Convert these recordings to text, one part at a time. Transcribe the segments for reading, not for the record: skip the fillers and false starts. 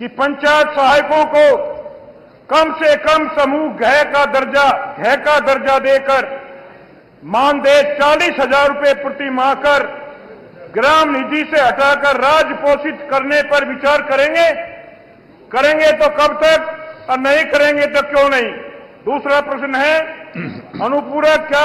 कि पंचायत सहायकों को कम से कम समूह घ का दर्जा देकर मानदेय 40,000 रुपये प्रति माह कर ग्राम निधि से हटाकर राज्य पोषित करने पर विचार करेंगे तो कब तक और नहीं करेंगे तो क्यों नहीं। दूसरा प्रश्न है अनुपूरक क्या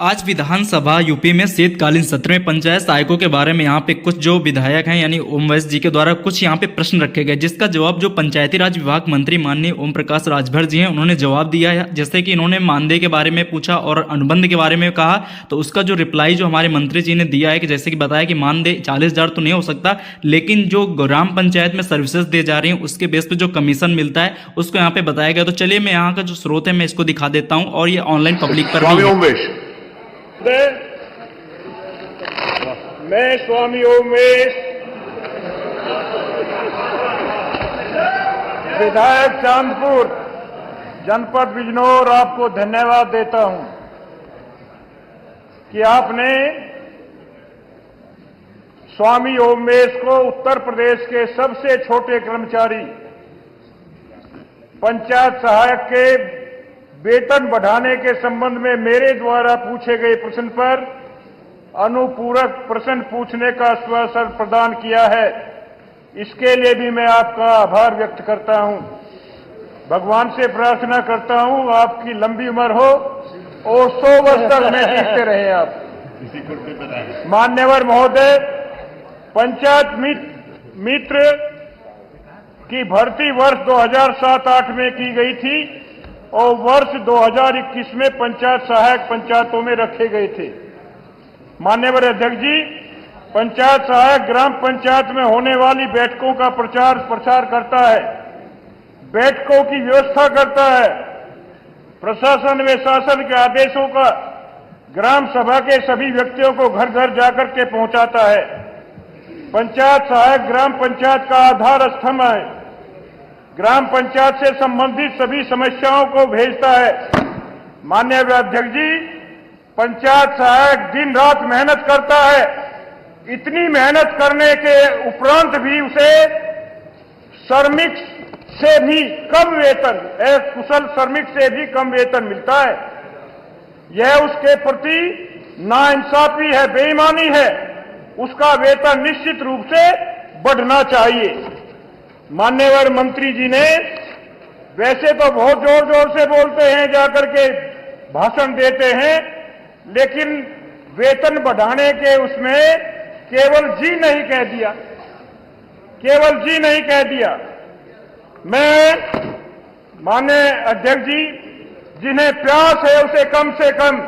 आज विधानसभा यूपी में शीतकालीन सत्र में पंचायत सहायकों के बारे में यहाँ पे कुछ जो विधायक हैं यानी ओम वैश्य जी के द्वारा कुछ यहाँ पे प्रश्न रखे गए, जिसका जवाब जो पंचायती राज विभाग मंत्री माननीय ओम प्रकाश राजभर जी हैं उन्होंने जवाब दिया है। जैसे कि इन्होंने मानदेय के बारे में पूछा और अनुबंध के बारे में कहा, तो उसका जो रिप्लाई जो हमारे मंत्री जी ने दिया है कि जैसे कि बताया कि मानदेय 40,000 तो नहीं हो सकता, लेकिन जो ग्राम पंचायत में सर्विसेज दी जा रही है उसके बेस पे जो कमीशन मिलता है उसको यहाँ पे बताया गया। तो चलिए मैं यहाँ का जो स्रोत है मैं इसको दिखा देता हूँ और ये ऑनलाइन पब्लिक पर मैं स्वामी ओमेश विधायक चांदपुर जनपद बिजनौर आपको धन्यवाद देता हूं कि आपने स्वामी ओमेश को उत्तर प्रदेश के सबसे छोटे कर्मचारी पंचायत सहायक के वेतन बढ़ाने के संबंध में मेरे द्वारा पूछे गए प्रश्न पर अनुपूरक प्रश्न पूछने का आश्वासन प्रदान किया है। इसके लिए भी मैं आपका आभार व्यक्त करता हूं। भगवान से प्रार्थना करता हूं आपकी लंबी उम्र हो और 100 वर्ष तक में जीते रहे आप। मान्यवर महोदय, पंचायत मित्र की भर्ती वर्ष 2007-8 में की गई थी और वर्ष 2021 में पंचायत सहायक पंचायतों में रखे गए थे। माननीय अध्यक्ष जी, पंचायत सहायक ग्राम पंचायत में होने वाली बैठकों का प्रचार करता है, बैठकों की व्यवस्था करता है, प्रशासन व शासन के आदेशों का ग्राम सभा के सभी व्यक्तियों को घर घर जाकर के पहुंचाता है। पंचायत सहायक ग्राम पंचायत का आधार स्तंभ है, ग्राम पंचायत से संबंधित सभी समस्याओं को भेजता है। माननीय अध्यक्ष जी, पंचायत सहायक दिन रात मेहनत करता है। इतनी मेहनत करने के उपरांत भी उसे श्रमिक से भी कम वेतन, एक कुशल श्रमिक से भी कम वेतन मिलता है। यह उसके प्रति नाइंसाफी है, बेईमानी है। उसका वेतन निश्चित रूप से बढ़ना चाहिए। मान्यवर मंत्री जी ने वैसे तो बहुत जोर जोर से बोलते हैं, जाकर के भाषण देते हैं, लेकिन वेतन बढ़ाने के उसमें केवल जी नहीं कह दिया, केवल जी नहीं कह दिया। मैं माननीय अध्यक्ष जी, जिन्हें प्यास है उसे कम से कम,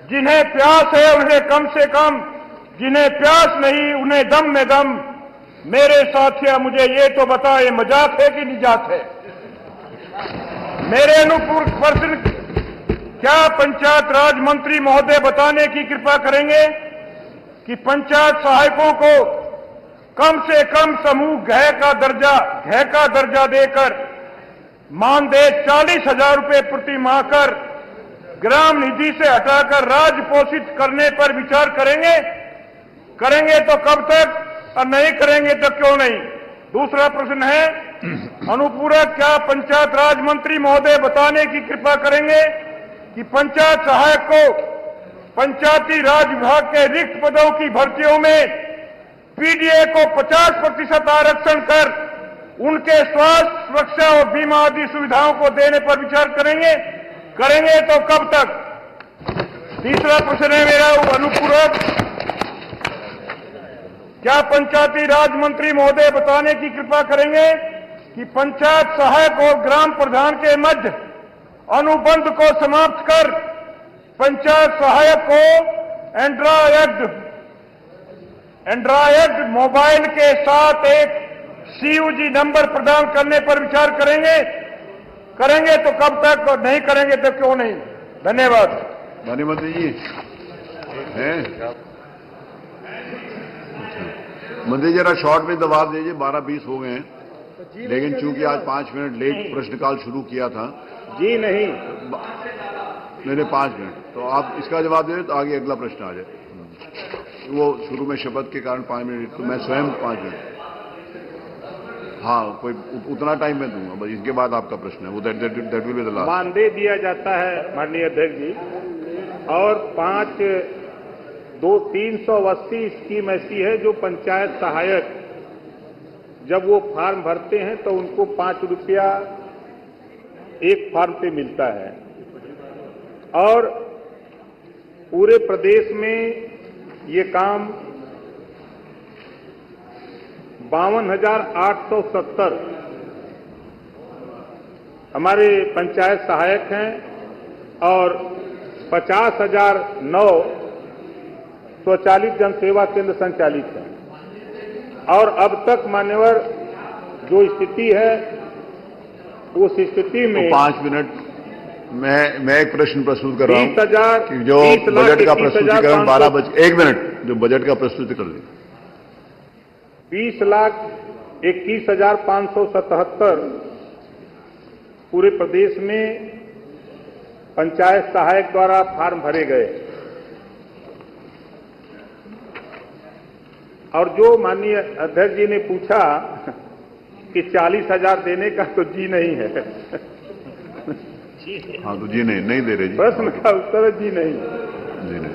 जिन्हें प्यास है उन्हें कम से कम, जिन्हें प्यास नहीं उन्हें दम में दम। मेरे साथिया, मुझे ये तो बता, ये मजाक है कि निजात है? मेरे अनुपूर प्रश्न क्या पंचायत राज मंत्री महोदय बताने की कृपा करेंगे कि पंचायत सहायकों को कम से कम समूह घ का दर्जा देकर मानदेय 40,000 रुपये प्रति माह कर ग्राम निधि से हटाकर राज्य पोषित करने पर विचार करेंगे तो कब तक और नहीं करेंगे तो क्यों नहीं। दूसरा प्रश्न है अनुपूरक क्या पंचायत राज मंत्री महोदय बताने की कृपा करेंगे कि पंचायत सहायक को पंचायती राज विभाग के रिक्त पदों की भर्तियों में पीडीए को 50% आरक्षण कर उनके स्वास्थ्य सुरक्षा और बीमा आदि सुविधाओं को देने पर विचार करेंगे तो कब तक। तीसरा प्रश्न है मेरा अनुपूरक क्या पंचायती राज मंत्री महोदय बताने की कृपा करेंगे कि पंचायत सहायक और ग्राम प्रधान के मध्य अनुबंध को समाप्त कर पंचायत सहायक को एंड्रॉयड मोबाइल के साथ एक सीयूजी नंबर प्रदान करने पर विचार करेंगे तो कब तक और नहीं करेंगे तो क्यों नहीं। धन्यवाद। माननीय मंत्री जी मंत्री जरा शॉर्ट में जवाब दीजिए। 12:20 हो गए हैं, लेकिन चूंकि आज 5 मिनट लेट प्रश्नकाल शुरू किया था। जी नहीं 5 मिनट, तो आप इसका जवाब दे तो आगे अगला प्रश्न आ जाए। वो शुरू में शपथ के कारण 5 मिनट, तो मैं स्वयं 5 मिनट। हाँ, कोई उतना टाइम मैं दूंगा, बस इसके बाद आपका प्रश्न है वो, that will be the last. मानदेय दिया जाता है माननीय अध्यक्ष जी, और 380 स्कीम ऐसी है जो पंचायत सहायक जब वो फॉर्म भरते हैं तो उनको 5 रुपया एक फॉर्म पे मिलता है, और पूरे प्रदेश में ये काम 52,870 हमारे पंचायत सहायक हैं और 50,009 स्वचालित जनसेवा केंद्र संचालित हैं। और अब तक मान्यवर जो स्थिति है उस स्थिति में तो 5 मिनट मैं एक प्रश्न प्रस्तुत कर रहा हूं 20,000 कि जो बजट का प्रस्तुतिकरण 12 बजे 1 मिनट जो बजट का प्रस्तुतिकरण 20,21,577 पूरे प्रदेश में पंचायत सहायक द्वारा फॉर्म भरे गए, और जो माननीय अध्यक्ष जी ने पूछा कि 40,000 देने का, तो जी नहीं है। हाँ, तो जी नहीं दे रहे जी, प्रश्न का उत्तर जी नहीं। जी नहीं।